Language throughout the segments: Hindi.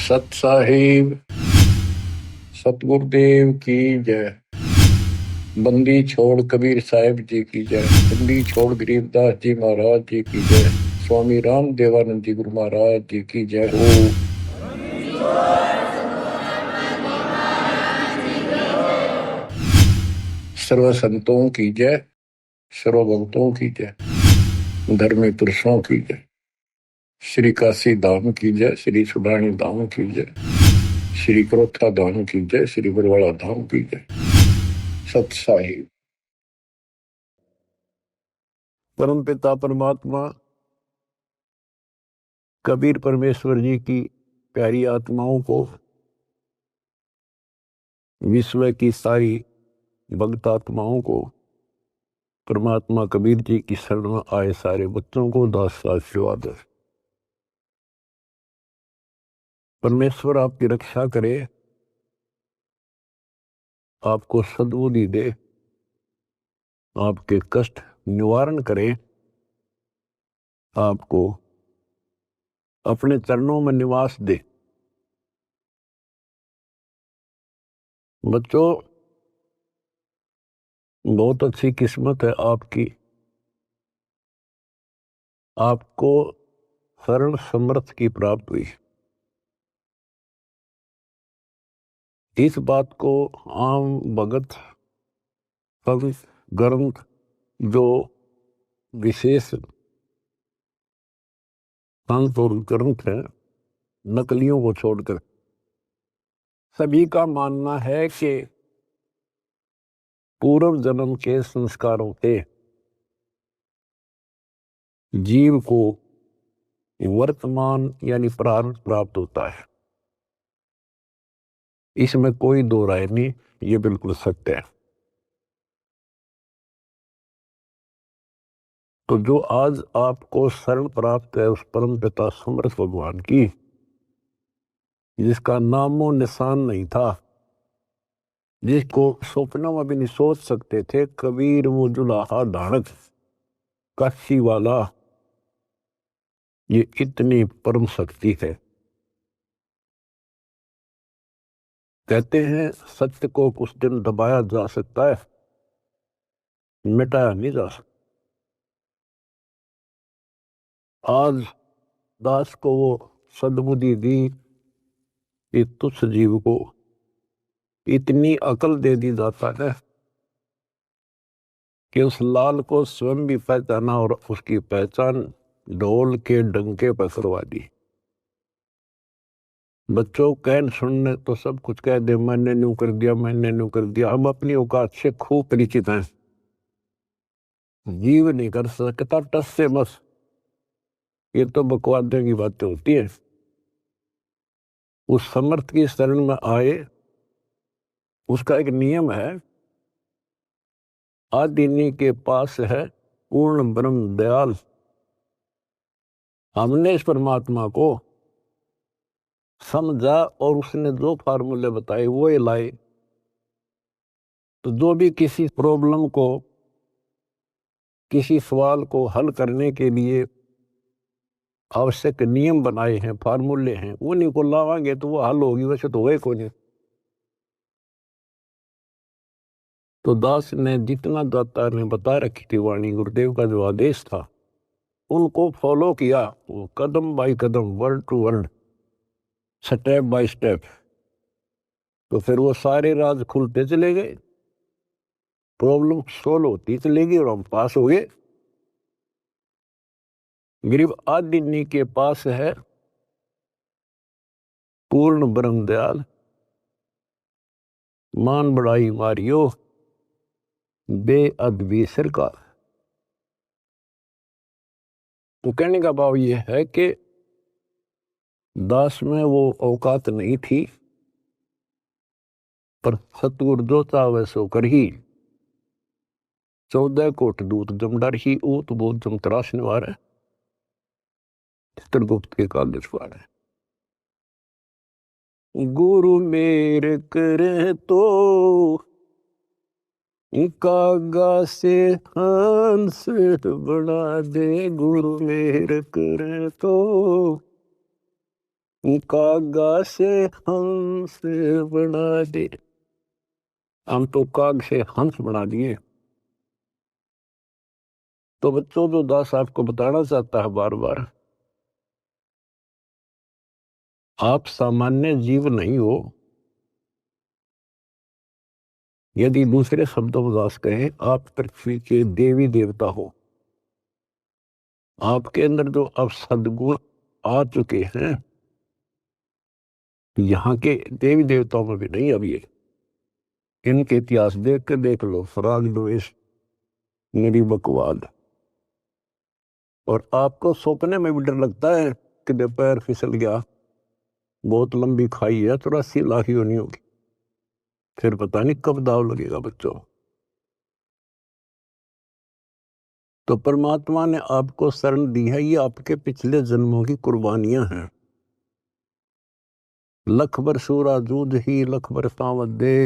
सत साहिब सतगुरुदेव की जय। बंदी छोड़ कबीर साहिब जी की जय। बंदी छोड़ गरीबदास जी महाराज जी की जय। स्वामी राम देवानंद जी गुरु महाराज जी की जय हो। सर्व संतों की जय, सर्व भक्तों की जय, धर्मी पुरुषों की जय। श्री काशी धाम की जय, श्री सुडानी धाम की जय, श्री क्रोथा धाम की जय, श्री बरवाड़ा धाम की जय। सत साहिब। परम पिता परमात्मा कबीर परमेश्वर जी की प्यारी आत्माओं को, विश्व की सारी भक्त आत्माओं को, परमात्मा कबीर जी की शरण में आए सारे बच्चों को दास आशीर्वाद। परमेश्वर आपकी रक्षा करे, आपको सद्बुद्धि दे, आपके कष्ट निवारण करे, आपको अपने चरणों में निवास दे। बच्चों, बहुत अच्छी किस्मत है आपकी, आपको शरण समर्थ की प्राप्त हुई। इस बात को आम भगत ग्रंथ जो विशेष संत और ग्रंथ है, नकलियों को छोड़कर सभी का मानना है कि पूर्व जन्म के संस्कारों से जीव को वर्तमान यानी प्रारब्ध प्राप्त होता है। इसमें कोई दो राय नहीं, ये बिल्कुल सत्य है। तो जो आज आपको शरण प्राप्त है उस परम पिता समर्थ भगवान की, जिसका नामो निशान नहीं था, जिसको स्वप्न में भी नहीं सोच सकते थे, कबीर वो जुलाहा धारक काशी वाला, ये इतनी परम शक्ति है। कहते हैं सत्य को कुछ दिन दबाया जा सकता है, मिटाया नहीं जा सकता। आज दास को वो सद्बुद्धि दी कि तुच्छ जीव को इतनी अकल दे दी जाता है कि उस लाल को स्वयं भी पहचाना और उसकी पहचान ढोल के डंके पर करवा दी। बच्चों कहन सुनने तो सब कुछ कह दे, मैंने न्यू कर दिया, मैंने न्यू कर दिया। हम अपनी औकात से खूब परिचित हैं, जीव नहीं कर सकता टस से मस, ये तो बकवादे की बातें होती है। उस समर्थ की शरण में आए, उसका एक नियम है, आदिनी के पास है पूर्ण ब्रह्म दयाल। हमने इस परमात्मा को समझा और उसने जो फार्मूले बताए वो ये लाए। तो जो भी किसी प्रॉब्लम को, किसी सवाल को हल करने के लिए आवश्यक नियम बनाए हैं, फार्मूले हैं, उन्हीं को लावांगे तो वो हल होगी, वैसे तो होए को नहीं। तो दास ने जितना दाता ने बता रखी थी वाणी, गुरुदेव का जो आदेश था, उनको फॉलो किया, वो कदम बाय कदम, word to word, step by step. तो फिर वो सारे राज खुलते चले गए, प्रॉब्लम सोल्व होती चली गई और हम पास हो गए। गरीब आदिनी के पास है पूर्ण ब्रह्म दयाल, मान बढ़ाई मारियो बेअदबी सरकार। तो कहने का भाव ये है कि दास में वो औकात नहीं थी, पर सतगुरु जो चाहे सो कर ही। 14 कोट दूत जमदार ही ऊत बोध जम तराश निवार है, चित्रगुप्त के कागज पार है। गुरु मेरे करे तो कागा से हंस बना दे, गुरु मेरे करे तो कागा से हंस बना दे। हम तो काग से हंस बना दिए। तो बच्चों, जो दास आपको बताना चाहता है बार बार, आप सामान्य जीव नहीं हो। यदि दूसरे शब्दों में दास कहें, आप पृथ्वी के देवी देवता हो। आपके अंदर जो अब सद्गुण आ चुके हैं, यहाँ के देवी देवताओं में भी नहीं। अब ये इनके इतिहास देख के देख लो, फराग द्वेष, मेरी बकवाद। और आपको सपने में भी डर लगता है कि पैर फिसल गया, बहुत लंबी खाई है, 84 लाख ही होनी होगी, फिर पता नहीं कब दाव लगेगा बच्चों। तो परमात्मा ने आपको शरण दी है, ये आपके पिछले जन्मों की कुर्बानियां हैं। लख बर सूरा दूध ही, लख बर सावत दे,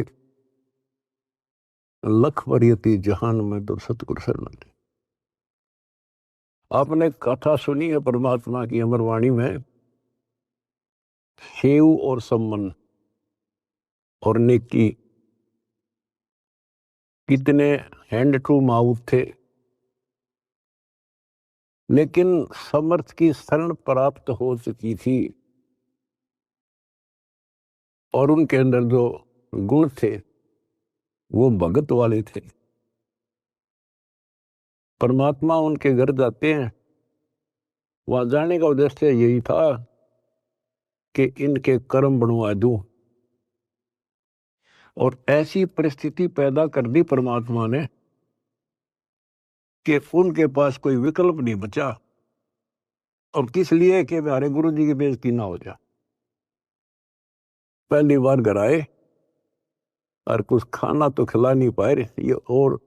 लख बर यति जहान में तो सतगुरु शरण दे। आपने कथा सुनी है परमात्मा की अमरवाणी में, सेव और सम्मन और नेकी कितने हैंड टू माउथ थे, लेकिन समर्थ की शरण प्राप्त हो चुकी थी और उनके अंदर जो गुण थे वो भगत वाले थे। परमात्मा उनके घर जाते हैं, वहां जाने का उद्देश्य यही था कि इनके कर्म बनवा दूं। और ऐसी परिस्थिति पैदा कर दी परमात्मा ने कि उनके पास कोई विकल्प नहीं बचा। और किस लिए? कि हमारे गुरु जी की बेइज्जती ना हो जाए। पहली बार घर आए और कुछ खाना तो खिला नहीं पाए, ये और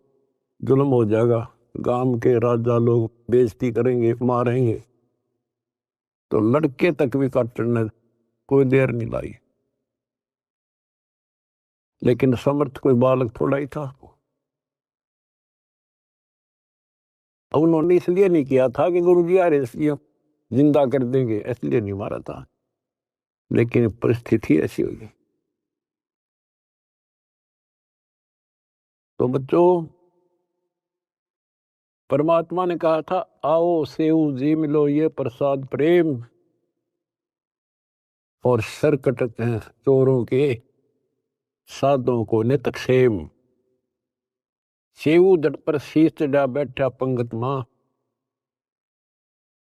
जुल्म हो जाएगा, गांव के राजा लोग बेइज्जती करेंगे, मारेंगे। तो लड़के तक भी काटने कोई देर नहीं लाई। लेकिन समर्थ कोई बालक थोड़ा ही था। उन्होंने इसलिए नहीं किया था कि गुरु जी आ रहे इसलिए जिंदा कर देंगे, इसलिए नहीं मारा था, लेकिन परिस्थिति ऐसी हुई। तो बच्चों, परमात्मा ने कहा था, आओ सेव जी मिलो ये प्रसाद प्रेम, और सर कटते हैं चोरों के, साधों को नितक्षेम। सेव दट पर शीश चढ़ा बैठा पंगत मां,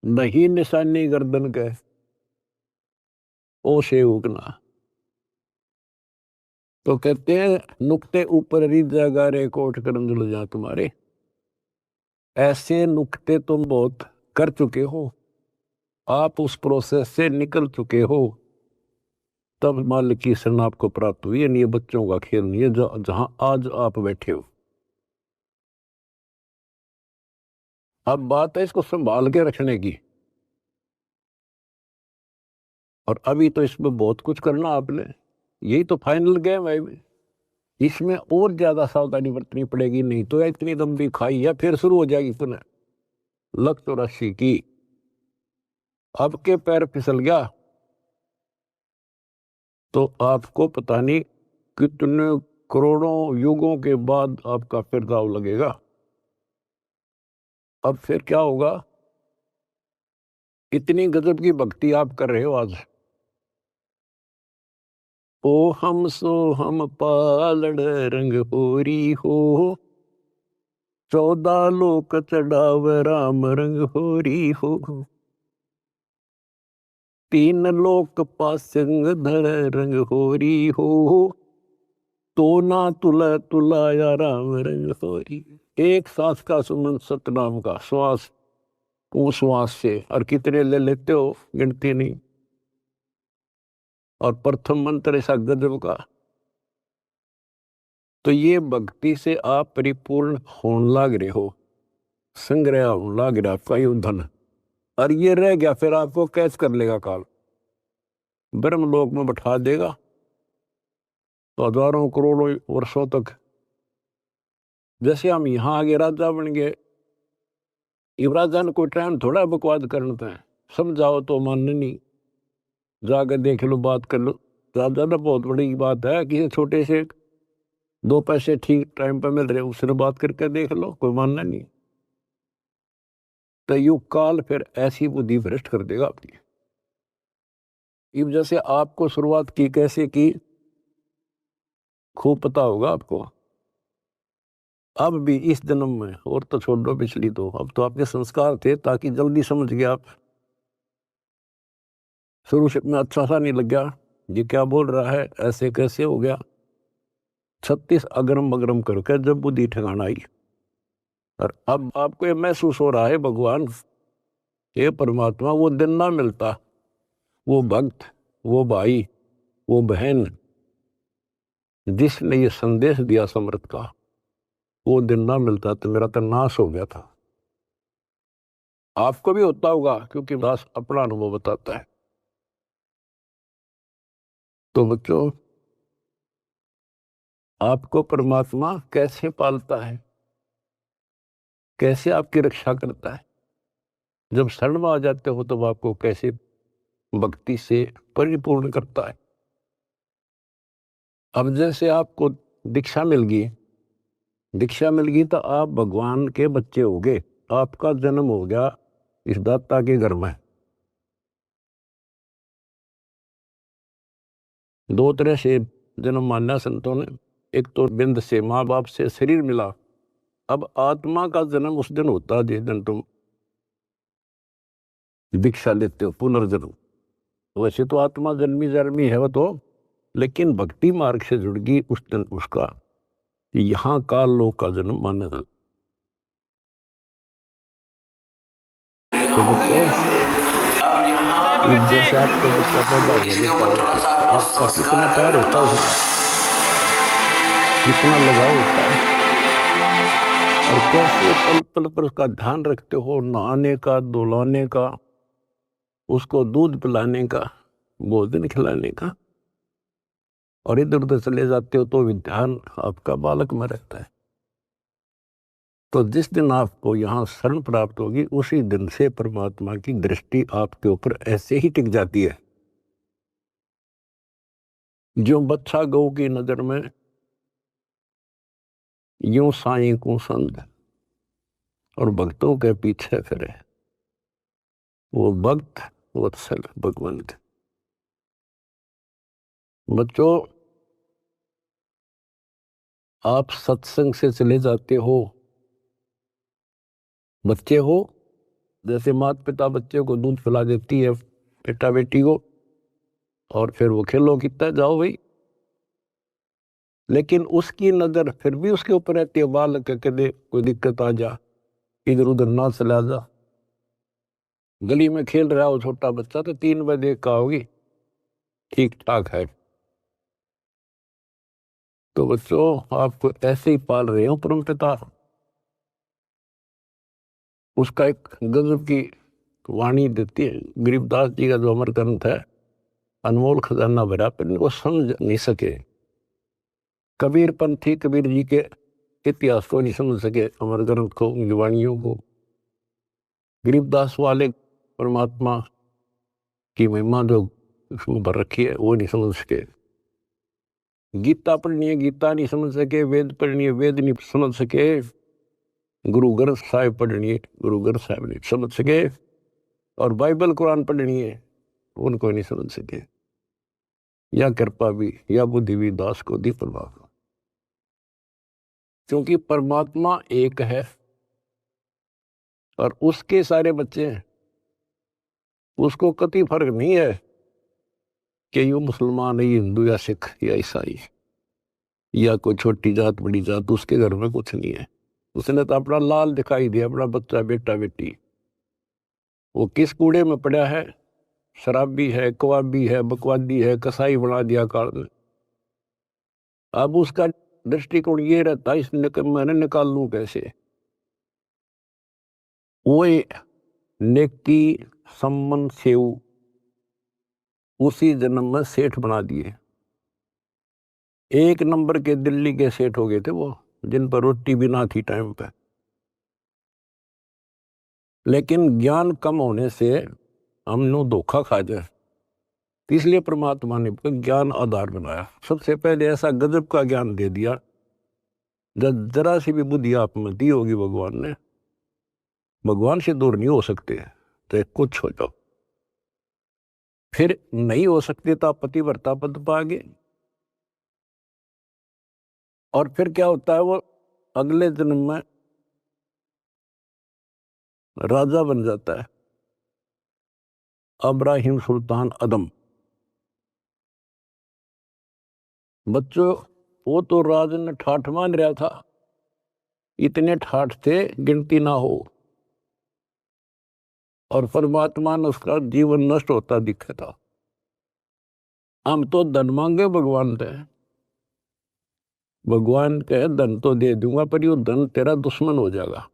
नहीं निशानी गर्दन के, ओ सेवकना। तो कहते हैं, नुक्ते ऊपर रिजा गारे कोट करम जुल जा तुम्हारे। ऐसे नुक्ते तुम बहुत कर चुके हो, आप उस प्रोसेस से निकल चुके हो, तब मालिक की शरण आपको प्राप्त हुई है। नहीं, बच्चों का खेल नहीं है जहां आज आप बैठे हो। अब बात है इसको संभाल के रखने की। और अभी तो इसमें बहुत कुछ करना आपने, यही तो फाइनल गेम है। इसमें और ज्यादा सावधानी बरतनी पड़ेगी, नहीं तो इतनी लंबी खाई है फिर शुरू हो जाएगी पुनः। लक 84 की, अब के पैर फिसल गया तो आपको पता नहीं कितने करोड़ों युगों के बाद आपका फिर दाव लगेगा। अब फिर क्या होगा? इतनी गजब की भक्ति आप कर रहे हो आज। ओ हम सो हम पालड़ रंग होरी हो, 14 लोक चढ़ाव राम रंग होरी हो, 3 लोक पासंग धर रंग होरी हो, तो ना तुला तुलाया राम रंग होरी। एक सांस का सुमन सतनाम का श्वास, उस श्वास से, और कितने ले लेते हो गिनती नहीं। और प्रथम मंत्र ऐसा गजब का। तो ये भक्ति से आप परिपूर्ण होने लग रहे हो, संग्रह होने लग रहा आपका ये धन। और ये रह गया फिर आपको कैच कर लेगा काल, ब्रह्मलोक में बैठा देगा। तो हजारों करोड़ों वर्षों तक, जैसे हम यहाँ आगे राजा बन गए, युवराजा ने कोई टाइम थोड़ा बकवाद करना था, समझाओ तो मानने नहीं। जाकर देख लो, बात कर लो। ज़्यादा ना बहुत बड़ी बात है, किसी छोटे से 2 पैसे ठीक टाइम पे मिल रहे, उससे बात करके देख लो, कोई मानना नहीं। तो युग काल फिर ऐसी बुद्धि भ्रष्ट कर देगा आपकी। इस वजह से आपको शुरुआत की कैसे की खूब पता होगा आपको। अब भी इस जन्म में, और तो छोड़ दो पिछली, तो अब तो आपके संस्कार थे ताकि जल्दी समझ गए आप। शुरू से में अच्छा सा नहीं लग गया, ये क्या बोल रहा है, ऐसे कैसे हो गया। 36 अगरम बगरम करके जब बुद्धि ठिकाना आई, और अब आपको ये महसूस हो रहा है भगवान, ये परमात्मा वो दिन ना मिलता, वो भक्त, वो भाई, वो बहन जिसने ये संदेश दिया समर्थ का, वो दिन ना मिलता तो मेरा तो नाश हो गया था। आपको भी होता होगा, क्योंकि दास अपना अनुभव बताता है। तो बच्चों, आपको परमात्मा कैसे पालता है, कैसे आपकी रक्षा करता है, जब शरण में आ जाते हो तब आपको कैसे भक्ति से परिपूर्ण करता है। अब जैसे आपको दीक्षा मिल गई, दीक्षा मिल गई तो आप भगवान के बच्चे हो गए, आपका जन्म हो गया इस दाता के घर में। दो तरह से जन्म माना संतों ने, एक तो बिंद से माँ बाप से शरीर मिला, अब आत्मा का जन्म उस दिन होता है जिस दिन तुम दीक्षा लेते हो, पुनर्जन्म। वैसे तो आत्मा जन्मी जन्मी है वो तो, लेकिन भक्ति मार्ग से जुड़ गई उस दिन उसका यहाँ काल लोक का जन्म माना था। तो बच्चों, जैसे आपको बच्चा पैदा हुआ देता है, आपका कितना प्यार होता है उसमें, कितना लगाव होता है, और कैसे पल पल पर उसका ध्यान रखते हो, नहाने का, धुलाने का, उसको दूध पिलाने का, भोजन खिलाने का, और इधर उधर चले जाते हो तो भी ध्यान आपका बालक में रहता है। तो जिस दिन आपको यहाँ शरण प्राप्त होगी, उसी दिन से परमात्मा की दृष्टि आपके ऊपर ऐसे ही टिक जाती है। जो बच्चा गौ की नजर में यूं साईं को संग और भक्तों के पीछे फिरे, वो भक्त वत्सल भगवंत। बच्चों, आप सत्संग से चले जाते हो, बच्चे हो, जैसे माता पिता बच्चे को दूध पिला देती है, बेटा बेटी को, और फिर वो खेलो कितना जाओ भाई, लेकिन उसकी नजर फिर भी उसके ऊपर रहती है, बालक के दे कोई दिक्कत आ जा, इधर उधर ना चला जा। गली में खेल रहा हो छोटा बच्चा तो 3 बजे का होगी, ठीक ठाक है। तो बच्चों, आपको ऐसे ही पाल रहे हो परमपिता। उसका एक गजब की वाणी देती है, गरीबदास जी का जो अमर ग्रंथ है, अनमोल खजाना भरा, पर वो समझ नहीं सके। कबीर पंथी कबीर जी के इतिहास को नहीं समझ सके, अमर ग्रंथ को, उनकी वाणियों को। गरीबदास वाले परमात्मा की महिमा जो उसमें भर रखी है वो नहीं समझ सके। गीता पढ़नी है, गीता नहीं समझ सके। वेद पढ़नी है, वेद नहीं समझ सके। गुरु ग्रंथ साहिब पढ़नी है, गुरु ग्रंथ साहिब नहीं समझ सके। और बाइबल कुरान पढ़नी है, उनको नहीं समझ सके। या कृपा भी या बुद्धि भी दास को दी परमात्मा, क्योंकि परमात्मा एक है और उसके सारे बच्चे हैं। उसको कति फर्क नहीं है कि ये मुसलमान है, ये हिंदू या सिख या ईसाई या कोई छोटी जात बड़ी जात, उसके घर में कुछ नहीं है। उसने तो अपना लाल दिखाई दिया, अपना बच्चा बेटा बेटी। वो किस कूड़े में पड़ा है, शराबी है, कबाबी है, बकवादी है, कसाई बना दिया काल में। अब उसका दृष्टिकोण ये रहता है, मैंने निकाल लूं कैसे। वो नेकी सम्मन सेव उसी जन्म में सेठ बना दिए। 1 नंबर के दिल्ली के सेठ हो गए थे वो, जिन पर रोटी भी ना थी टाइम पे। लेकिन ज्ञान कम होने से हम नो धोखा खा जाए। तो इसलिए परमात्मा ने ज्ञान आधार बनाया। सबसे पहले ऐसा गजब का ज्ञान दे दिया, जब जरा सी भी बुद्धि आप में दी होगी भगवान ने, भगवान से दूर नहीं हो सकते, तो कुछ हो जाओ। फिर नहीं हो सकते तो आप पतिव्रता पद पाओगे, और फिर क्या होता है, वो अगले जन्म में राजा बन जाता है, अब्राहिम सुल्तान अदम। बच्चों, वो तो राज ने ठाठ मान रहा था, इतने ठाठ थे गिनती ना हो, और परमात्मा ने उसका जीवन नष्ट होता दिखा था। हम तो धन मांगे भगवान से, भगवान कहे धन तो दे दूंगा, पर यो धन तेरा दुश्मन हो जाएगा।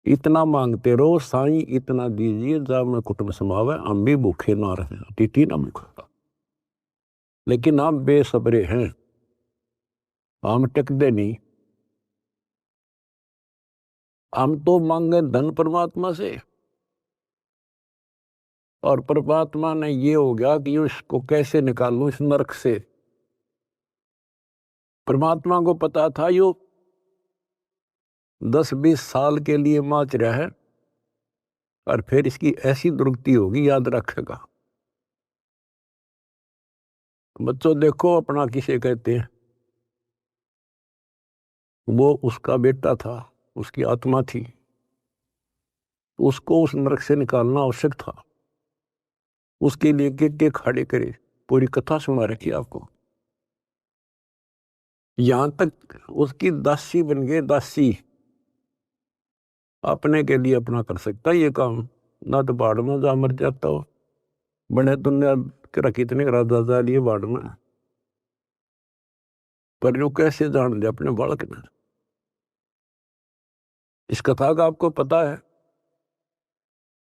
इतना मांगते रहो, साईं इतना दीजिए जब में कुटुंब समावे, हम भी भूखे ना रहे, अतिथि ना भूखा। लेकिन हम बेसब्रे हैं, हम टिकते नहीं। हम तो मांगे धन परमात्मा से, और परमात्मा ने ये हो गया कि इसको कैसे निकालूं इस नरक से। परमात्मा को पता था यो 10-20 साल के लिए माच रहा है, और फिर इसकी ऐसी दुर्गति होगी, याद रखेगा। बच्चों देखो, अपना किसे कहते हैं, वो उसका बेटा था, उसकी आत्मा थी, उसको उस नरक से निकालना आवश्यक था। उसके लिए के खड़े करे, पूरी कथा सुना रखी आपको। यहां तक उसकी दासी बन गए, दासी अपने के लिए अपना कर सकता ये काम, ना तो बाढ़ में जा मर जाता हो। बने दुनिया के कितने राजा जा लिए बाढ़ में, पर यो कैसे जान ले अपने बालक ने। इस कथा का आपको पता है।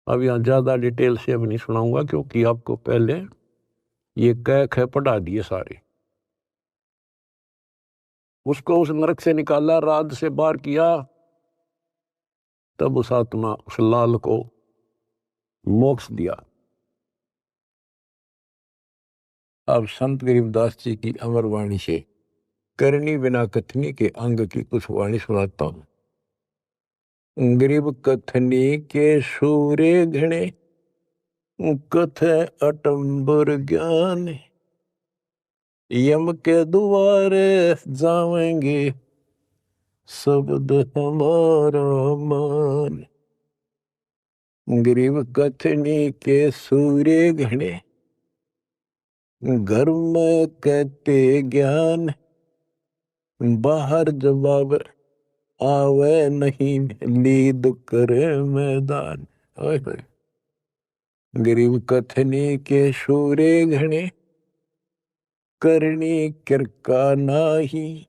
अब यहाँ ज्यादा डिटेल से अब नहीं सुनाऊंगा, क्योंकि आपको पहले ये कह पढ़ा दिए सारे। उसको उस नरक से निकाला, राज से बाहर किया, तब उस आत्मा उस लाल को मोक्ष दिया। अब संत गरीबदास जी की अमर वाणी से करनी बिना कथनी के अंग की कुछ वाणी सुनाता हूं। गरीब कथनी के सूरे घणे, कथ अटंबर ज्ञान, यम के द्वारे जावेंगे शब्द हमारा मान। गरीब कथनी के सूरे घणे, घर में कहते ज्ञान, बाहर जवाब आवे नहीं, नींद करे मैदान। गरीब कथनी के सूरे घणे, करनी किरका नाही,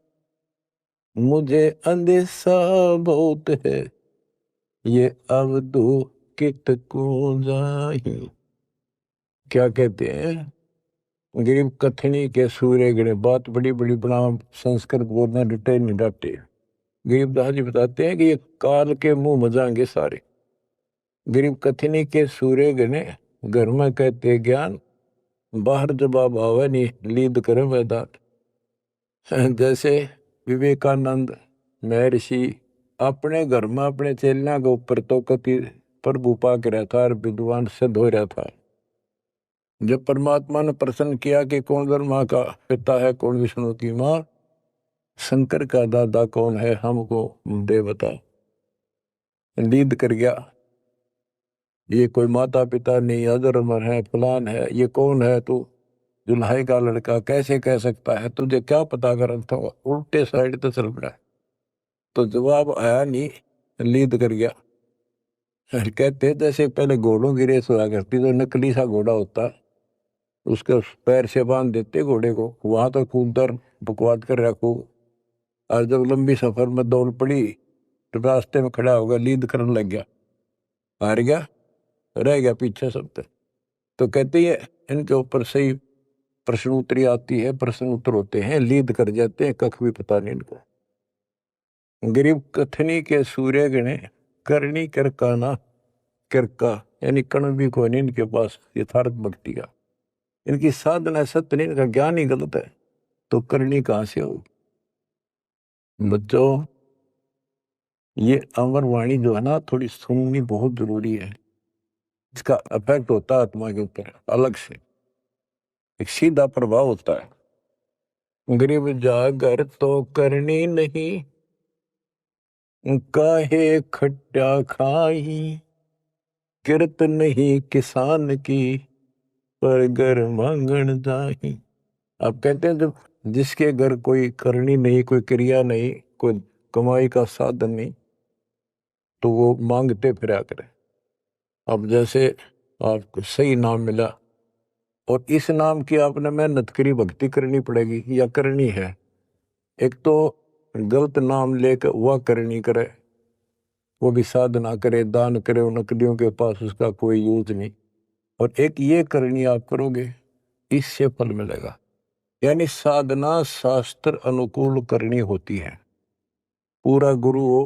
मुझे अंदेशा बहुत है, ये अवधु कित को जाही। क्या कहते हैं, गरीब कथनी के सूर्य गणे, बात बड़ी बड़ी बना संस्कृत बोलना डटे नहीं डाटे। गरीबदास जी बताते हैं कि ये काल के मुंह मजाएंगे सारे। गरीब कथनी के सूर्य गणे, घर में कहते ज्ञान, बाहर जवाब आवे नहीं, लीद करे मैदान। जैसे विवेकानंद महर्षि अपने घर में अपने चेलियां के ऊपर तो कति प्रभु पाक रहा था और विद्वान सिद्ध हो रहा था। जब परमात्मा ने प्रश्न किया कि कौन ब्रह्मा का पिता है, कौन विष्णु की मां, शंकर का दादा कौन है, हमको दे बता। लीद कर गया, ये कोई माता पिता नहीं, अधर्म है, फलान है, ये कौन है तू, दुल्हाई का लड़का कैसे कह सकता है, तुझे क्या पता कर था, उल्टे साइड तो चल पड़ा। तो जवाब आया नहीं, लीद कर गया। कहते जैसे पहले घोड़ों की रेस हुआ करती, तो नकली सा घोड़ा होता, उसके पैर से बांध देते घोड़े को, वहां तो कूदकर बकवाद कर रखो, और जब लंबी सफर में दौड़ पड़ी तो रास्ते में खड़ा होगा, लीद करने लग गया, हार गया, रह गया पीछे सब तक। तो कहते हैं इनके ऊपर सही प्रश्न उत्तरी आती है, प्रश्न उत्तर होते हैं, लीद कर जाते हैं, कख भी पता नहीं इनको। गरीब कथनी के सूर्य गणे, करनी किरका ना, किरका यानी कण भी कोई नहीं इनके पास यथार्थ भक्ति का। इनकी साधना सत्य नहीं, इनका ज्ञान ही गलत है, तो करनी कहां से होगी। बच्चों, ये अमर वाणी जो है ना, थोड़ी सुननी बहुत जरूरी है। इसका इफेक्ट होता है आत्मा के ऊपर अलग से, एक सीधा प्रभाव होता है। गरीब जागर तो करनी नहीं, काहे खट्टा खाई, किरत नहीं किसान की, पर घर मांगण जाही। आप कहते हैं जब जिसके घर कोई करनी नहीं, कोई क्रिया नहीं, कोई कमाई का साधन नहीं, तो वो मांगते फिरा करे। अब जैसे आपको सही नाम मिला और इस नाम की आपने मेहनत करी, भक्ति करनी पड़ेगी या करनी है। एक तो गलत नाम लेकर वह करनी करे, वो भी साधना करे, दान करे, उन नकलियों के पास उसका कोई यूज नहीं। और एक ये करनी आप करोगे, इससे फल मिलेगा। यानी साधना शास्त्र अनुकूल करनी होती है। पूरा गुरु हो,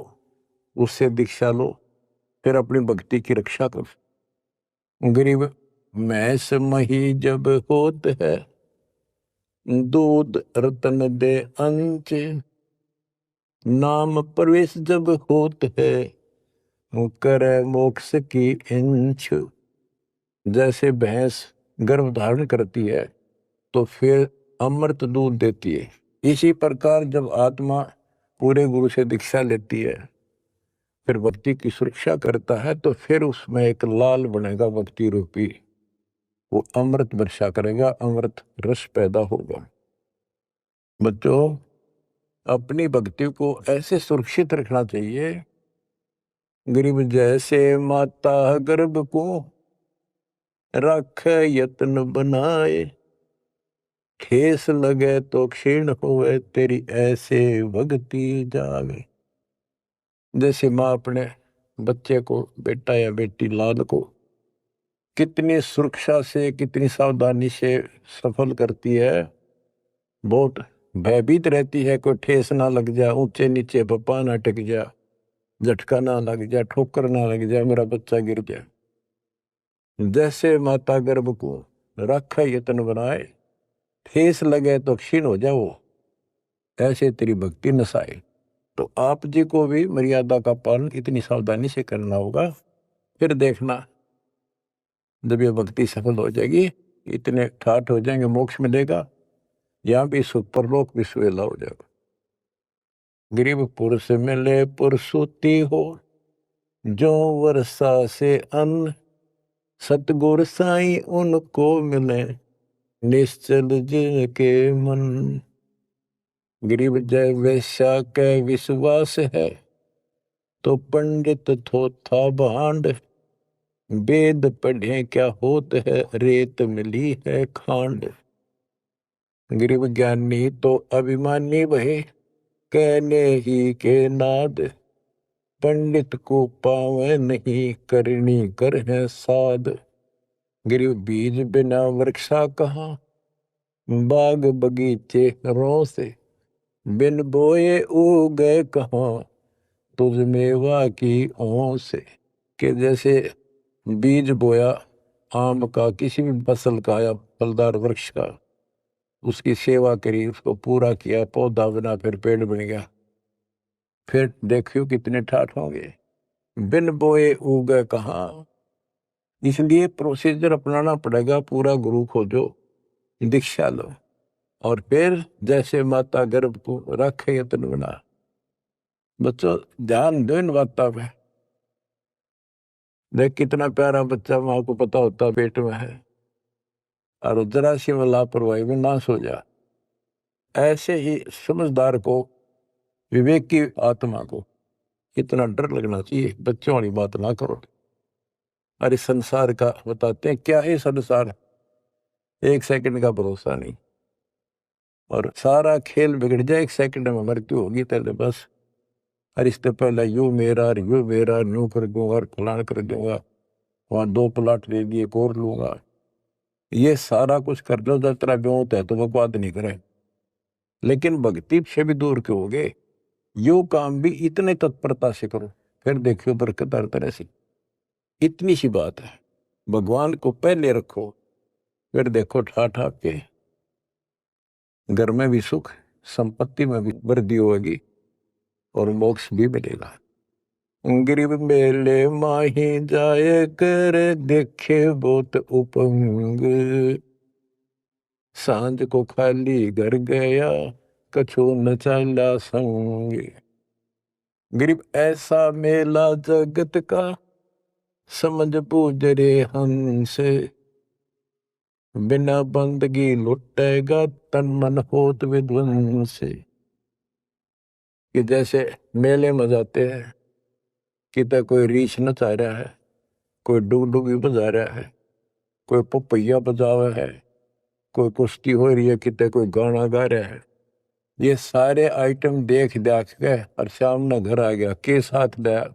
उससे दीक्षा लो, फिर अपनी भक्ति की रक्षा करो। गरीब मैस मही जब होत है, दूध रतन दे अंच, नाम प्रवेश जब होत है, करे मोक्ष की इंच। जैसे भैंस गर्भ धारण करती है तो फिर अमृत दूध देती है, इसी प्रकार जब आत्मा पूरे गुरु से दीक्षा लेती है, फिर भक्ति की सुरक्षा करता है, तो फिर उसमें एक लाल बनेगा भक्ति रूपी, वो अमृत वर्षा करेगा, अमृत रस पैदा होगा। बच्चों, अपनी भक्ति को ऐसे सुरक्षित रखना चाहिए। गरीब जैसे माता गर्भ को रख यत्न बनाए, ठेस लगे तो क्षीण होवे, तेरी ऐसे भक्ति जागे। जैसे माँ अपने बच्चे को, बेटा या बेटी लाल को कितनी सुरक्षा से, कितनी सावधानी से सफल करती है, बहुत भयभीत रहती है, कोई ठेस ना लग जाए, ऊंचे नीचे पप्पा ना टिक जाए, झटका ना लग जाए, ठोकर ना लग जाए, मेरा बच्चा गिर जाए। जैसे माता गर्भ को रख यत्न बनाए, ठेस लगे तो क्षीण हो जाओ, ऐसे तेरी भक्ति नसाए। तो आप जी को भी मर्यादा का पालन इतनी सावधानी से करना होगा। फिर देखना, जब ये भक्ति सफल हो जाएगी, इतने ठाठ हो जाएंगे, मोक्ष मिलेगा, यहाँ भी परलोक भी सुहेला हो जाएगा। गरीब पुरुष मिले पुरसुती हो, जो वर्षा से अन्न, सतगुर साई उनको मिले, निश्चल जिनके मन। गरीब जय वैश्या के विश्वास है, तो पंडित थोथा भांड, वेद पढ़े क्या होत है, रेत मिली है खांड। गरीब ज्ञानी तो अभिमानी वहे, कहने ही के नाद, पंडित को पावे नहीं, करनी कर है साध। गरीब बीज बिना वृक्षा कहाँ, बाग बगीचे रो से, बिन बोए उगे कहाँ, तुझ मेवा की ओं से। कि जैसे बीज बोया आम का, किसी भी फसल का या फलदार वृक्ष का, उसकी सेवा करी, उसको पूरा किया, पौधा बना, फिर पेड़ बन गया, फिर देखियो कितने ठाठ होंगे। बिन बोए उगे कहाँ, इसलिए प्रोसीजर अपनाना पड़ेगा। पूरा गुरु खोजो, दीक्षा लो, और फिर जैसे माता गर्भ को रखे यत्न बना। बच्चों, ध्यान दो इन बातों पे। देख कितना प्यारा बच्चा माँ को पता होता पेट में है, और जरा सी में लापरवाही में नाश हो जा। ऐसे ही समझदार को, विवेक की आत्मा को इतना डर लगना चाहिए, बच्चों वाली बात ना करो। अरे संसार का बताते हैं क्या है संसार, एक सेकंड का भरोसा नहीं, और सारा खेल बिगड़ जाए, एक सेकंड में मृत्यु होगी तेरे बस। अरे इससे पहले यू मेरा न्यू कर दूंगा और फलान कर दूंगा, वहां 2 प्लाट ले दिए, एक और लूंगा। ये सारा कुछ कर लो, जब तेरा ब्योत है तो बकवाद नहीं करे, लेकिन भक्ति से भी दूर क्यों हो गए। यो काम भी इतने तत्परता से करो, फिर देखियो बरकत हर तरह से। इतनी सी बात है, भगवान को पहले रखो, फिर देखो ठाठा के घर में भी सुख, संपत्ति में भी वृद्धि होगी और मोक्ष भी मिलेगा। गरीब मेले माही जाए कर देखे बहुत उपंग, सांझ को खाली घर गया कछु न चला संग। गरीब ऐसा मेला जगत का समझ बूझ रे हंस, बिना बंदगी लुटेगा तन मन होत विध्वंस। कि जैसे मेले में जाते हैं, कितना कोई रीछ नचा रहा है, कोई डुगडुगी बजा रहा है, कोई पपैया बजा रहा है, कोई कुश्ती हो रही है, कितने कोई गाना गा रहा है। ये सारे आइटम देख देख के और शाम ना घर आ गया, के साथ लाया,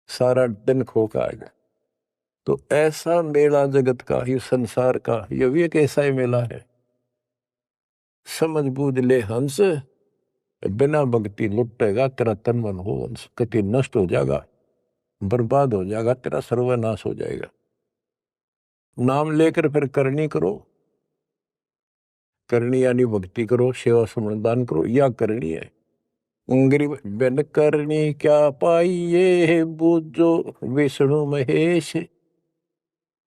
सारा दिन खो के आ गया। तो ऐसा मेला जगत का, ये संसार का, ये भी एक ऐसा ही मेला है। समझ बूझ ले हंस, बिना भक्ति लुटेगा तेरा तन मन हो वंश, कति नष्ट हो जाएगा, बर्बाद हो जाएगा, तेरा सर्वनाश हो जाएगा। नाम लेकर फिर करनी करो, करनी यानी भक्ति करो, सेवा समर्दान करो, या करनी है। गरीब बिन करनी क्या पाइये, बूझो विष्णु महेश,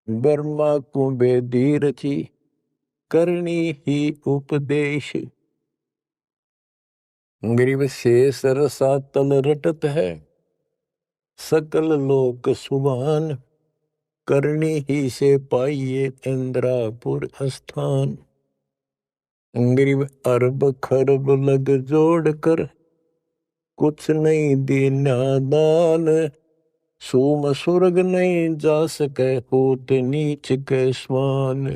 ब्रह्मा को बेदी रची, करनी ही उपदेश। गरीब शेष रसा तल रटत है, सकल लोक सुभान, करनी ही से पाइये इंद्रापुर स्थान। गरीब अरब खरब लग जोड़ कर, कुछ नहीं देना दान, सोम स्वर्ग नहीं जा सके होत नीच के स्वान।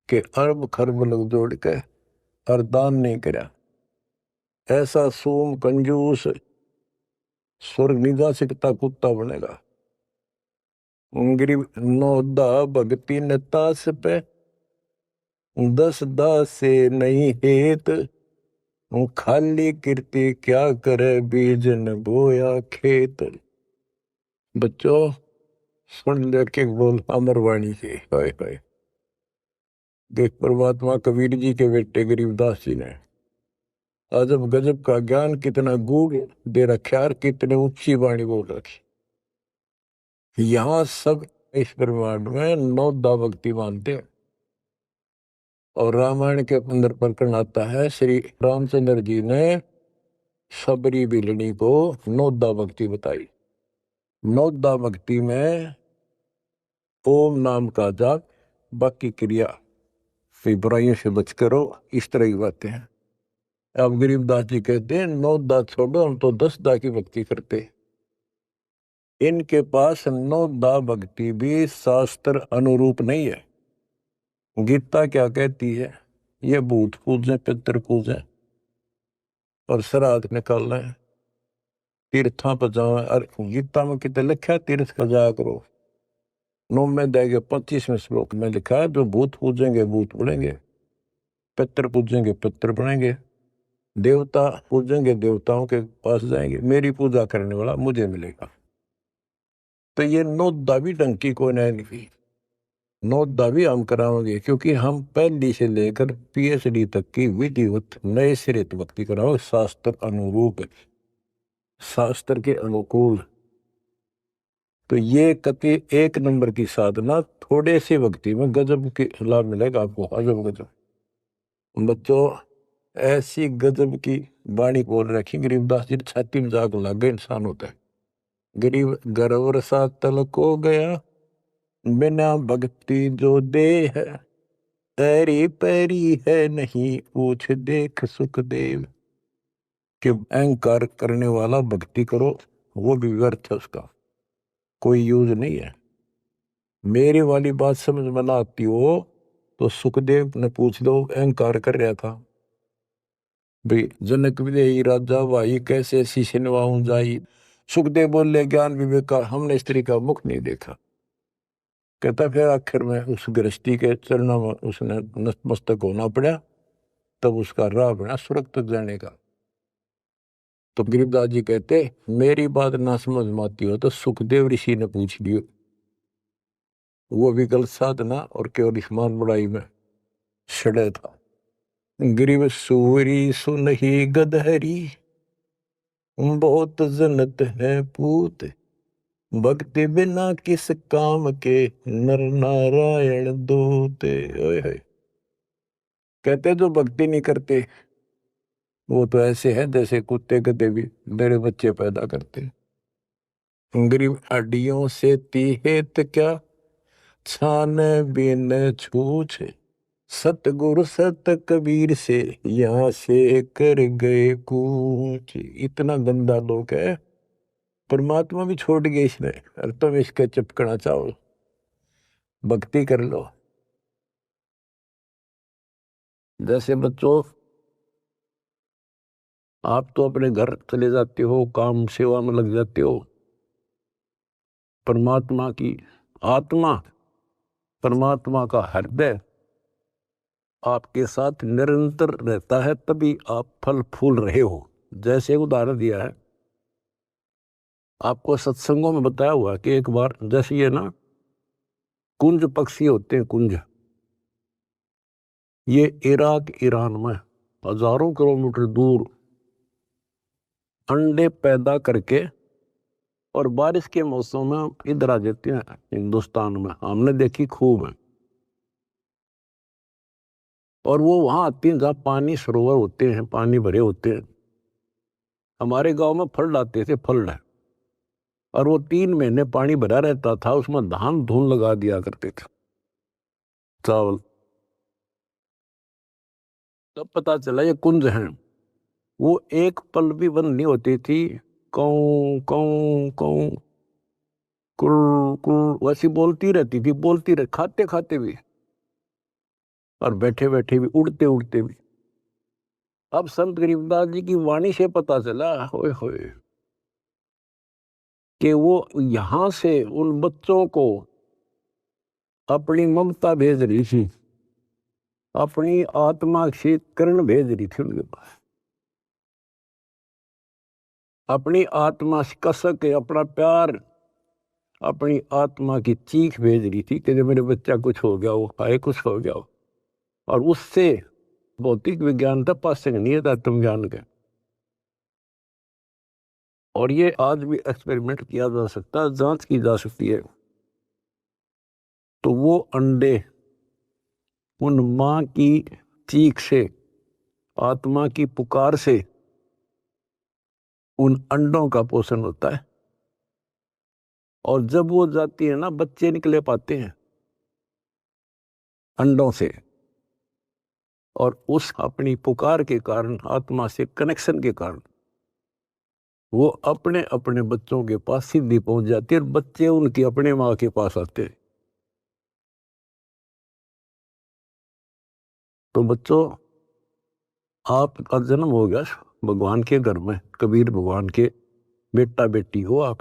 के अरब खरब लग जोड़ के और दान नहीं करा, ऐसा सोम कंजूस स्वर्ग नहीं जा सकता, कुत्ता बनेगा। गरीब नौदा भक्ति नतास पे, 10 दास से नहीं हेत, खाली कीर्ति क्या करे बीज न बोया खेत। बच्चों सुन ले के बोल अमरवाणी के, हाय हाय। देख परमात्मा कबीर जी के बेटे गरीबदास जी ने अजब गजब का ज्ञान, कितना गूढ़ दे रखा और कितने ऊंची वाणी बोल रखी। यहाँ सब इस ब्रह्मांड में 9 दा भक्ति मानते हैं। और रामायण के अंदर प्रकरण आता है, श्री रामचंद्र जी ने सबरी बिलनी को 9 दा भक्ति बताई। 9 दा भक्ति में ओम नाम का जाप, बाकी क्रिया, फिर बुराइयों से बच करो, इस तरह की बातें हैं। अब गरीबदास जी कहते हैं 9 दा छोड़ो, हम तो 10 दा की भक्ति करते। इनके पास 9 दा भक्ति भी शास्त्र अनुरूप नहीं है। गीता क्या कहती है, ये भूत पूजें, पितर पूजें और श्राद्ध निकाल रहे हैं, तीर्थां पर जाओ। और गीता में कितने लिखा है तीर्थ का जाया करो। 9 में देगे 25वें श्लोक में लिखा है, जो भूत पूजेंगे भूत बनेंगे, पितर पूजेंगे पितर बनेंगे, देवता पूजेंगे देवताओं के पास जाएंगे, मेरी पूजा करने वाला मुझे मिलेगा। तो ये 9 दावी डंकी को नहीं, 9 दावी हम कराओगे, क्योंकि हम पहली से लेकर PhD तक की विधिवत नए सिरे भक्ति कराओ, शास्त्र अनुरूप, शास्त्र के अनुकूल। तो ये कति 1 नंबर की साधना, थोड़े से भक्ति में गजब के लाभ मिलेगा आपको, अजब गजब। बच्चों ऐसी गजब की वाणी बोल रखी गरीबदास जी, छाती में जाग लग गए इंसान होता है। गरीब गर्वर सा तल को गया, बिना भक्ति जो दे है, तेरी पैरी है नहीं पूछ देख सुखदेव। कि अहंकार करने वाला भक्ति करो, वो भी व्यर्थ है, उसका कोई यूज नहीं है। मेरी वाली बात समझ में ना आती हो तो सुखदेव ने पूछ दो, अहंकार कर रहा था भाई, जनक विदेही राजा भाई कैसे शीशे नवाऊं जाई। सुखदेव बोले ज्ञान विवेक का हमने स्त्री का मुख नहीं देखा। कहता फिर आखिर में उस गृहस्थी के चरणों में उसने नतमस्तक होना पड़ा, तब उसका राह बना स्वर्ग तक जाने का। तो गरीबदास जी कहते, मेरी बात ना समझ में आती हो तो सुखदेव ऋषि ने पूछ लियो। वो भी गलत साधना और केवल ईमान बढ़ाई में छड़े था। ग्रीव सूरी सुनही गदहरी, बहुत जनत है पूत, भक्ति बिना किस काम के, नर नारायण दूते। ओए होए, कहते जो भक्ति नहीं करते वो तो ऐसे है जैसे कुत्ते गधे भी मेरे बच्चे पैदा करते। गरीब हड्डियों से तीहेत क्या, छान बिन छूछे, सतगुरु सत कबीर से यहाँ से कर गए कूच। इतना गंदा लोग है, परमात्मा भी छोड़ गए इसने, और तुम इसके चिपकना चाहो, भक्ति कर लो। जैसे बच्चों, आप तो अपने घर चले जाते हो, काम सेवा में लग जाते हो, परमात्मा की आत्मा, परमात्मा का हृदय आपके साथ निरंतर रहता है, तभी आप फल फूल रहे हो। जैसे उदाहरण दिया है आपको, सत्संगों में बताया हुआ कि एक बार जैसे ये ना कुंज पक्षी होते हैं, कुंज, ये इराक ईरान में हजारों किलोमीटर दूर अंडे पैदा करके और बारिश के मौसम में इधर आ जाते हैं हिंदुस्तान में, हमने देखी खूब है। और वो वहां आती हैं जहाँ पानी सरोवर होते हैं, पानी भरे होते हैं। हमारे गांव में फल आते थे, फल है, और वो 3 महीने पानी भरा रहता था, उसमें धान धून लगा दिया करते थे, चावल। तब पता चला ये कुंज हैं। वो एक पल भी बंद नहीं होती थी, कौं कौं कौं कुर कुर वैसी बोलती रहती थी, बोलती रह, खाते खाते भी और बैठे बैठे भी, उड़ते उड़ते भी। अब संत गरीबदास जी की वाणी से पता चला, होए होए, कि वो यहां से उन बच्चों को अपनी ममता भेज रही थी, अपनी आत्मा से किरण भेज रही थी उनके पास, अपनी आत्मा से कसक के अपना प्यार, अपनी आत्मा की चीख भेज रही थी कि जब मेरे बच्चा कुछ हो गया हो, हाय कुछ हो गया हो। और उससे भौतिक विज्ञान था, पासिंग नहीं था तुम ज्ञान के। और ये आज भी एक्सपेरिमेंट किया जा सकता है, जांच की जा सकती है। तो वो अंडे उन माँ की चीख से, आत्मा की पुकार से उन अंडों का पोषण होता है। और जब वो जाती है ना, बच्चे निकले पाते हैं अंडों से, और उस अपनी पुकार के कारण, आत्मा से कनेक्शन के कारण, वो अपने अपने बच्चों के पास सीधी पहुंच जाती है, और बच्चे उनकी अपने माँ के पास आते हैं। तो बच्चों, आपका जन्म हो गया भगवान के घर में, कबीर भगवान के बेटा बेटी हो आप।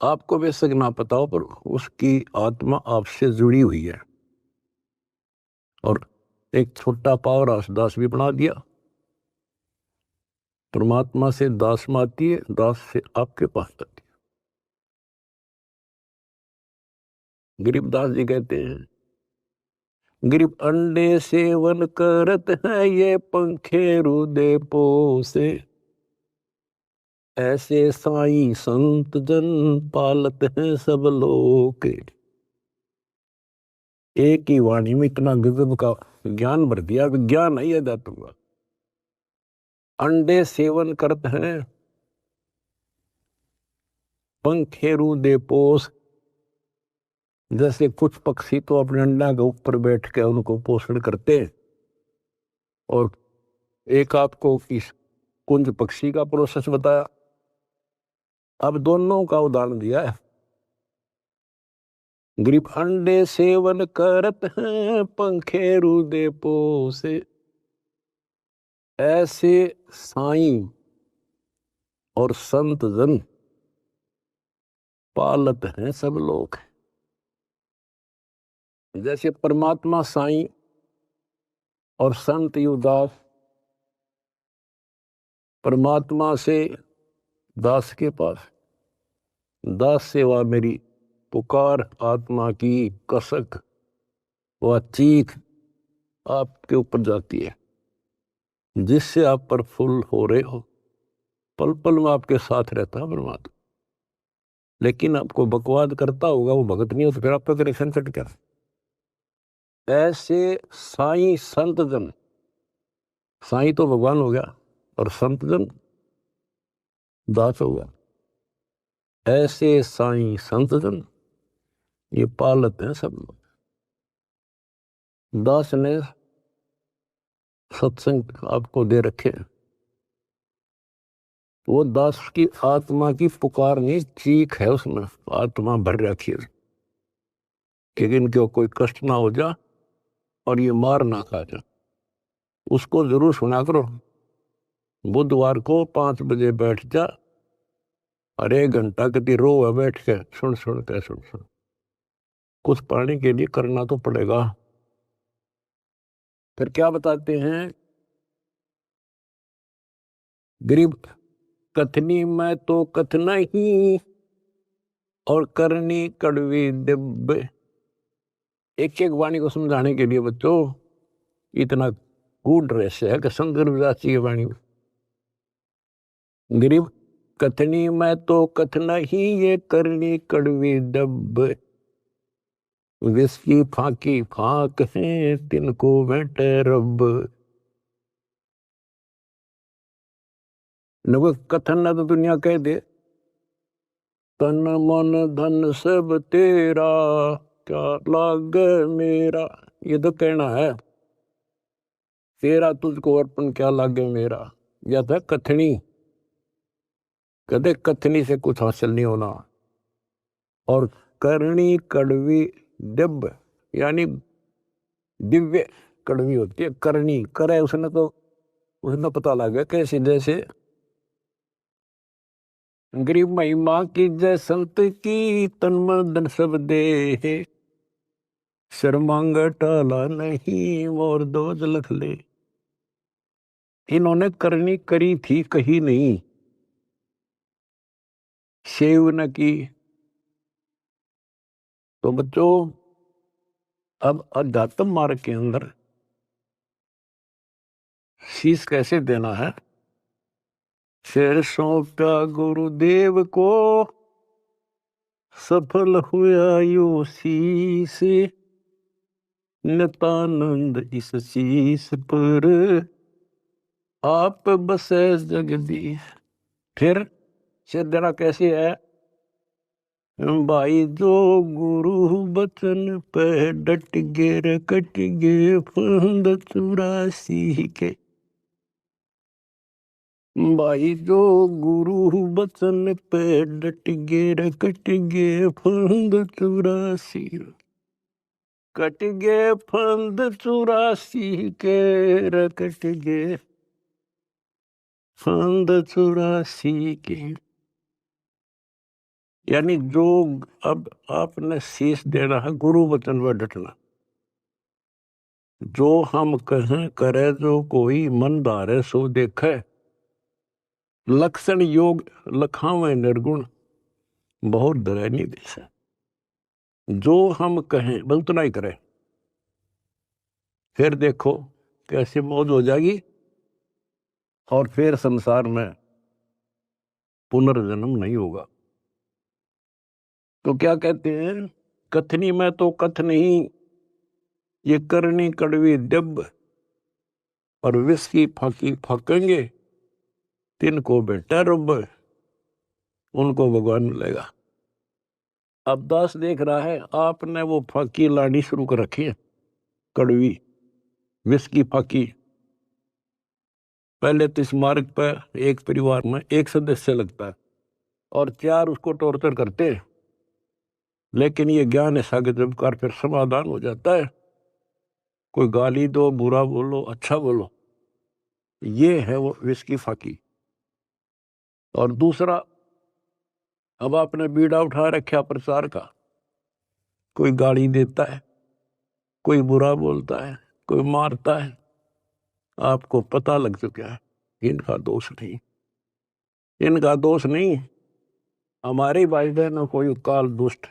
आपको बेशक ना पता हो, पर उसकी आत्मा आपसे जुड़ी हुई है। और एक छोटा पावर दास भी बना दिया, परमात्मा से दास में आती है, दास से आपके पास आती है। गरीबदास जी कहते हैं, गरीब अंडे सेवन करत है, ये पंखे रुदे पोसे, ऐसे साईं संत जन पालत हैं सब लोग। एक ही वाणी में इतना गजब का ज्ञान भर दिया, विज्ञान है यह दातुआ। अंडे सेवन करते हैं, पंखेरु दे पोस। जैसे कुछ पक्षी तो अपने अंडा के ऊपर बैठ के उनको पोषण करते हैं, और एक आपको इस कुंज पक्षी का प्रोसेस बताया। अब दोनों का उदाहरण दिया है। गरीब अंडे सेवन करत हैं, पंखेरु दे पोसे, ऐसे साईं और संत जन पालत हैं सब लोग। जैसे परमात्मा साईं और संत युवदास, परमात्मा से दास के पास, दास सेवा मेरी पुकार, आत्मा की कसक, वह चीख आपके ऊपर जाती है, जिससे आप प्रफुल्ल हो रहे हो। पल पल में आपके साथ रहता है परमात्मा। लेकिन आपको बकवाद करता होगा, वो भगत नहीं हो, तो फिर आप तो कनेक्शन कट क्या। ऐसे साईं संत जन, साईं तो भगवान हो गया और संत जन दास हो गया। ऐसे साईं संत जन ये पालत हैं सब लोग। दास ने सत्संग आपको दे रखे हैं, वो दास की आत्मा की पुकार नहीं, चीख है उसमें, आत्मा भर रखी है कि इनको कोई कष्ट ना हो जा और ये मार ना खा जा। उसको जरूर सुना करो। बुधवार को 5 बजे बैठ जा और 1 घंटा कभी रो है बैठ के, सुन सुन के सुन सुन। कुछ पाने के लिए करना तो पड़ेगा। फिर क्या बताते हैं, गरीब कथनी में तो कथना ही और करनी कड़वी दिब्ब। एक एक वाणी को समझाने के लिए बच्चों इतना गूढ़ रहस्य है कि शंकर विदास जी की वाणी में। गरीब कथनी में तो कथना ही, ये करनी कड़वी दब। विस्की फाकी फाक है, तिनको बैठे रब। न कथन न तो दुनिया कह दे, तन मन धन सब तेरा, क्या लाग मेरा। ये तो कहना है, तेरा तुझको अर्पण क्या लागे मेरा। या था कथनी, कहते कथनी से कुछ हासिल नहीं होना। और करनी कड़वी दिव्य, यानी दिव्य कड़वी होती है। करनी करे उसने तो उसने पता लग गया कैसे, जैसे गरीब महिमा की जय संत की, तन मन धन सब दे। शर्मांग टाला नहीं, मोर दोज लख ले। इन्होंने करनी करी थी, कही नहीं, सेव न की। तो बच्चों अब अध्यात्म मार्ग के अंदर शीश कैसे देना है। शेर सौंपा गुरुदेव को, सफल हुआ यो शीश। नितानंद इस शीश पर, आप बसे जगदीश। फिर शेर देना कैसे है, भाई जो गुरु बचन पे डट गे रे, कट गे फंद 84 के। भाई जो गुरु बचन पे डट गे रे, कट गे फंद 84। कट गे फंद 84 के रे, कट गे फंद 84 के। यानी जो अब आपने शीश देना है, गुरु वचन पर डटना। जो हम कहें करे, जो कोई मन धारे सो देखे। लक्षण योग लखावे निर्गुण, बहुत दरैनी देश है। जो हम कहें बस उतना ही करें, फिर देखो कैसे मौज हो जाएगी। और फिर संसार में पुनर्जन्म नहीं होगा। तो क्या कहते हैं, कथनी में तो कथ नहीं, ये करनी कड़वी दब। और विष की फाकी फाकेंगे, तिनको बेटा रब, उनको भगवान मिलेगा। अब दास देख रहा है आपने वो फाकी लानी शुरू कर रखी है, कड़वी विष की फाकी। पहले तो इस मार्ग पर एक परिवार में एक सदस्य लगता है और 4 उसको टॉर्चर करते हैं। लेकिन ये ज्ञान ऐसा कि जब कर फिर समाधान हो जाता है। कोई गाली दो, बुरा बोलो, अच्छा बोलो, ये है वो विष की फाकी। और दूसरा, अब आपने बीड़ा उठा रखा प्रचार का। कोई गाली देता है, कोई बुरा बोलता है, कोई मारता है, आपको पता लग चुका है इनका दोष नहीं, इनका दोष नहीं। हमारी भाई बहनों कोई काल दुष्ट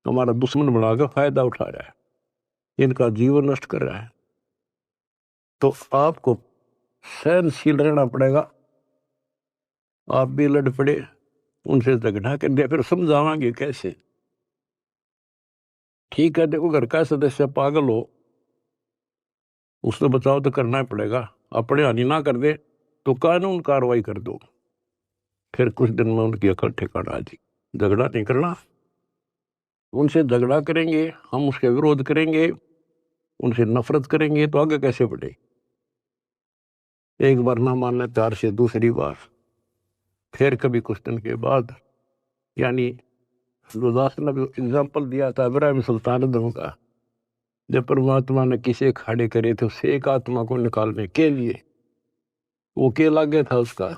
हमारा दुश्मन बनाकर फायदा उठा रहा है, इनका जीवन नष्ट कर रहा है। तो आपको सहनशील रहना पड़ेगा। आप भी लड़ पड़े, उनसे झगड़ा कर दिया, फिर समझावांगे कैसे? ठीक है, देखो घर का सदस्य पागल हो, उससे बचाव तो करना ही पड़ेगा। अपने हानि ना कर दे तो कानून कार्रवाई कर दो, फिर कुछ दिन में उनकी अकल ठिकाना आ जाएगी। झगड़ा नहीं करना, उनसे झगड़ा करेंगे हम, उसके विरोध करेंगे, उनसे नफरत करेंगे तो आगे कैसे बढ़े? एक बार ना मानने प्यार से दूसरी बार, फिर कभी कुछ दिन के बाद। यानी गुरदास ने भी एग्जाम्पल दिया था इब्राहिम सुल्तान का, जब परमात्मा ने किसे खड़े करे थे उसे एक आत्मा को निकालने के लिए, वो के लागे था उसका।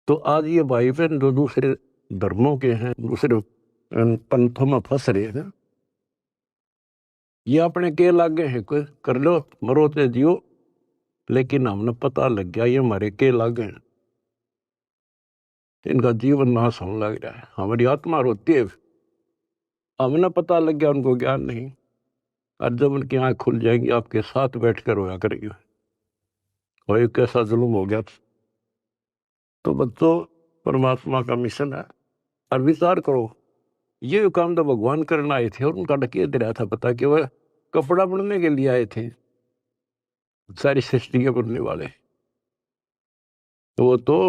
तो आज ये भाई बहन जो दूसरे धर्मों के हैं, दूसरे पंथों में फंस रहे हैं, ये अपने के लागे हैं, कोई कर लो मरो ते जियो, लेकिन हमने पता लग गया ये हमारे के लागे हैं, इनका जीवन नाश होने लग रहा है, हमारी आत्मा रोती है। हमने पता लग गया, उनको ज्ञान नहीं। और जब उनकी आंख खुल जाएंगी आपके साथ बैठ कर रोया करेंगे, और कैसा जुल्म हो गया। तो बच्चों, परमात्मा का मिशन है, और विचार करो, ये काम तो भगवान करना आए थे और उनका डकिया दे रहा था, पता कि वह कपड़ा बुनने के लिए आए थे, सारी सृष्टि के बनने वाले। तो वो तो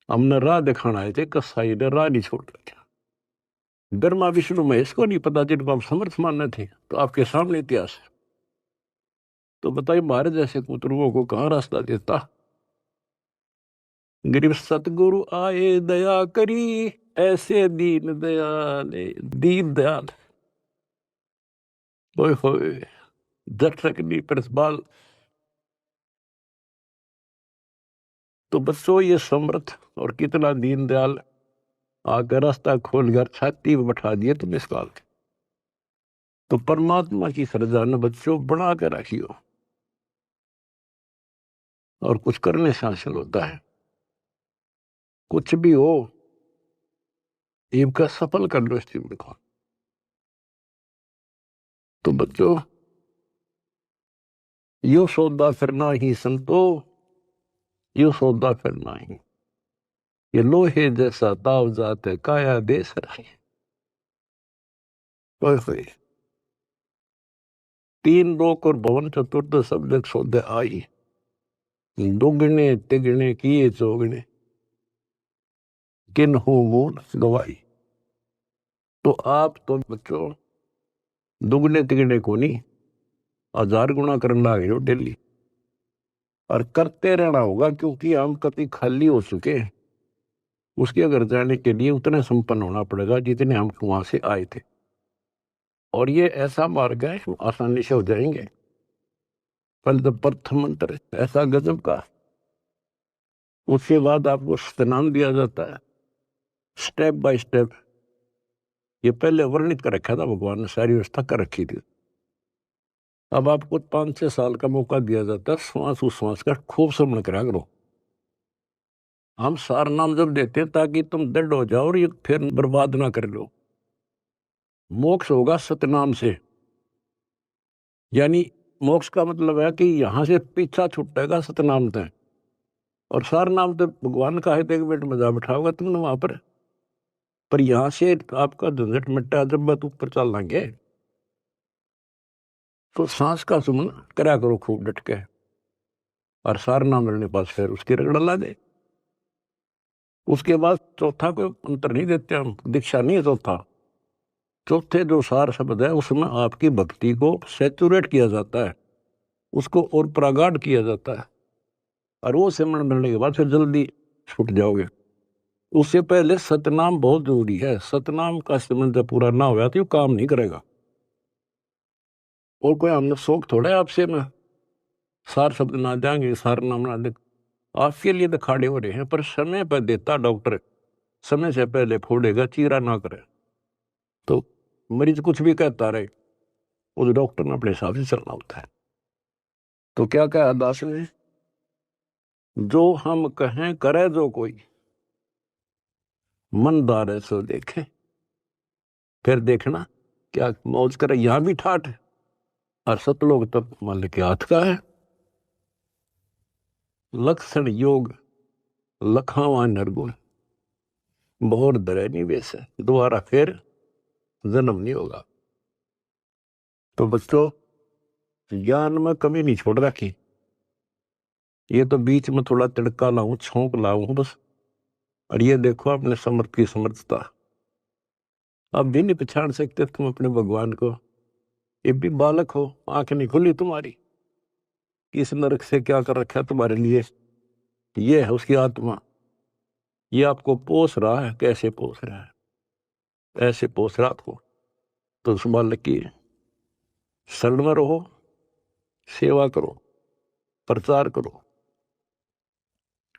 हमने राह दिखाना आए थे, कसाई ने राह नहीं छोड़ रखा। ब्रह्मा विष्णु महेश को नहीं पता, जिनको हम समर्थ मानने थे, तो आपके सामने इतिहास है। तो बताइए, महाराज जैसे कुतरुओं को कहाँ रास्ता देता? गरीब सतगुरु आए दया करी, ऐसे दीन दयाल, दीन दयाल, ओए होए, दर्शकनी प्रतिपाल। तो बच्चों, ये समर्थ और कितना दीन दयाल आकर रास्ता खोल कर छाती में बैठा दिए तुम इस काल के। तो परमात्मा की श्रद्धा न बच्चों बना कर रखियो, और कुछ करने से हासिल होता है। कुछ भी हो, इनका सफल कर लो इस जीवन को। तो बच्चों, यो सौदा फिरना ही संतो, यो सौदा फिरना ही, ये लोहे जैसा ताव जात है, काया देश रहे। तीन लोक और भवन चतुर्थ सब जग सौदे आई, दुगने तिगने किए चौगने, किन हो मूल गवाई। तो आप तो बच्चों दुगने तिगने को नहीं, 1000 गुना करना है डेली, और करते रहना होगा, क्योंकि हम कभी खाली हो चुके हैं। उसके अगर जाने के लिए उतने संपन्न होना पड़ेगा जितने हम वहां से आए थे। और ये ऐसा मार्ग है, आसानी से हो जाएंगे। पहले प्रथम मंत्र ऐसा गजब का, उसके बाद आपको स्नान दिया जाता है स्टेप बाय स्टेप। ये पहले वर्णित कर रखा था भगवान ने, सारी व्यवस्था कर रखी थी। अब आपको 5-6 साल का मौका दिया जाता है, श्वास उश्वास का खूब समझ करा करो। हम सार नाम जब देते हैं ताकि तुम दृढ़ हो जाओ और ये फिर बर्बाद ना कर लो। मोक्ष होगा सतनाम से, यानी मोक्ष का मतलब है कि यहां से पीछा छुटेगा सतनाम तक। और सार नाम तो भगवान का है, तो 1 मिनट में जा बैठाओगा तुमने वहां पर यहां से आपका झंझट मिट्टा जब बात ऊपर चल लेंगे। तो सांस का सुमन करा करो खूब डट के, और सार नाम मिलने पास फिर उसकी रगड़ ला दे। उसके बाद चौथा कोई अंतर नहीं देते हम, दीक्षा नहीं है चौथा। चौथे जो सार शब्द है उसमें आपकी भक्ति को सेचुरेट किया जाता है, उसको और प्रगाढ़ किया जाता है, और वो सिमरण मिलने के बाद फिर जल्दी छूट जाओगे। उससे पहले सतनाम बहुत जरूरी है। सतनाम का सिमरण जब पूरा ना हुआ तो ये काम नहीं करेगा। और कोई हमने शौक थोड़ा है आपसे में सार शब्द ना जाएंगे, सार नाम ना दे, आपके लिए तो खाड़े हो रहे हैं, पर समय पर देता डॉक्टर, समय से पहले फोड़ेगा, चीरा ना करे। तो मरीज कुछ भी कहता रहे, उस डॉक्टर ने अपने हिसाब से चलना होता है। तो क्या कहा दास ने, जो हम कहें करे जो कोई, मन दारे सो देखे। फिर देखना क्या मौज करे, यहाँ भी ठाठ है और सतलोक तब मान के हाथ का है। लक्षण योग लखावा नरगुण, बोर दरे नहीं वैसे दोबारा फिर जन्म नहीं होगा। तो बच्चों ज्ञान में कमी नहीं छोड़ रखी, ये तो बीच में थोड़ा तिड़का लाऊं छोंक लाऊं बस। और ये देखो अपने समर्थ की समर्थता, अब भी नहीं पहचान सकते तुम अपने भगवान को, ये भी बालक हो, आंख नहीं खुली तुम्हारी, किस नरक से क्या कर रखा है तुम्हारे लिए। ये है उसकी आत्मा, ये आपको पोस रहा है, कैसे पोस रहा है, ऐसे पोस रहा आपको। तो उस बालक की शरण में रहो, सेवा करो, प्रचार करो।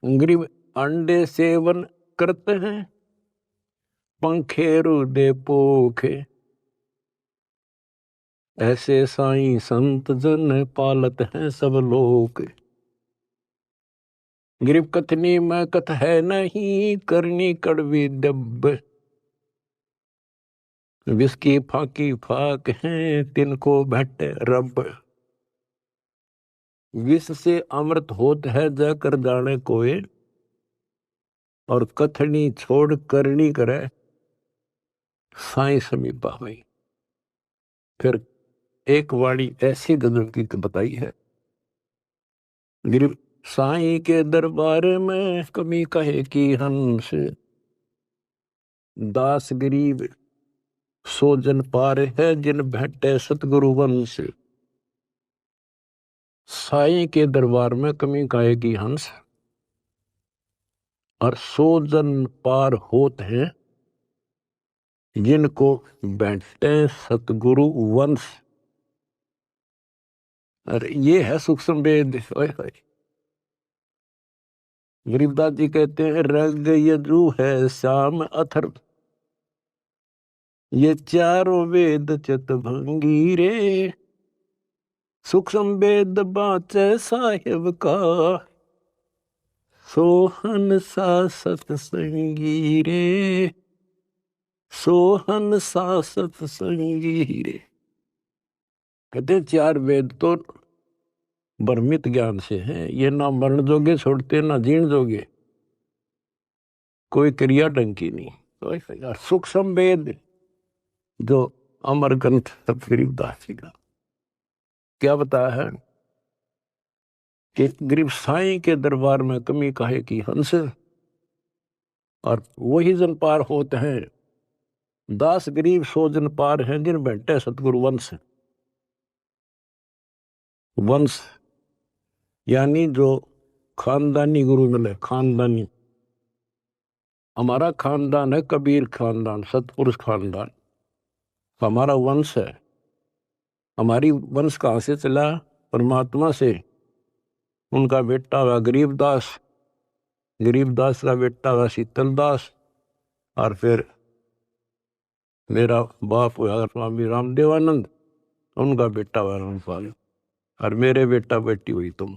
गरीब अंडे सेवन करते हैं, पंखेरु दे पोखे, ऐसे साईं संत जन पालत हैं सब लोग। गरीब कथनी में कथ है नहीं, करनी कड़वी दब, विस्की फाकी फाक हैं तिनको भट्ट रब। विष से अमृत होत है जाकर जाने कोई, और कथनी छोड़ करनी करे साईं समीपा हुई। फिर एक वाणी ऐसी गजब की बताई है, गरीब साईं के दरबार में कमी कहे की हंस, दास गरीब सो जन पार है जिन भेटे सतगुरु वंश। साईं के दरबार में कमी कहे की हंस, और सो जन पार होते हैं जिनको बैठते सतगुरु वंश। अरे ये है सूक्ष्म वेद। गरीबदास जी कहते हैं रग यजु है श्याम अथर्व, ये चारों वेद चितभंगी रे, सूक्ष्म वेद बाचे साहिब का, सोहन सा सतसंगी रे, सोहन सा सतसंगी रे। कहते चार वेद तो भ्रमित ज्ञान से हैं, ये ना मरण जोगे छोड़ते ना जीण जोगे, कोई क्रिया ढंग की नहीं। तो सूक्ष्म वेद जो अमर ग्रंथ गरीबदास जी का क्या बताया है कि गरीब साईं के दरबार में कमी काहे की हंस, और वही जन पार होते हैं, दास गरीब सो जन पार हैं जिन बैठे सतगुरु वंश। वंश यानी जो खानदानी गुरु मिले, खानदानी। हमारा खानदान है कबीर खानदान, सतपुरुष खानदान, हमारा वंश है। हमारी वंश कहाँ से चला? परमात्मा से। उनका बेटा हुआ गरीबदास, गरीबदास का बेटा हुआ शीतलदास, और फिर मेरा बाप हुआ स्वामी रामदेवानंद, उनका बेटा हुआ रामपाल, और मेरे बेटा बेटी हुई तुम।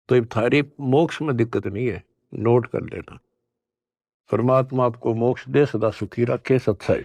तो ये थारी मोक्ष में दिक्कत नहीं है, नोट कर लेना। परमात्मा आपको मोक्ष दे, सदा सुखी रखे। सत्संग।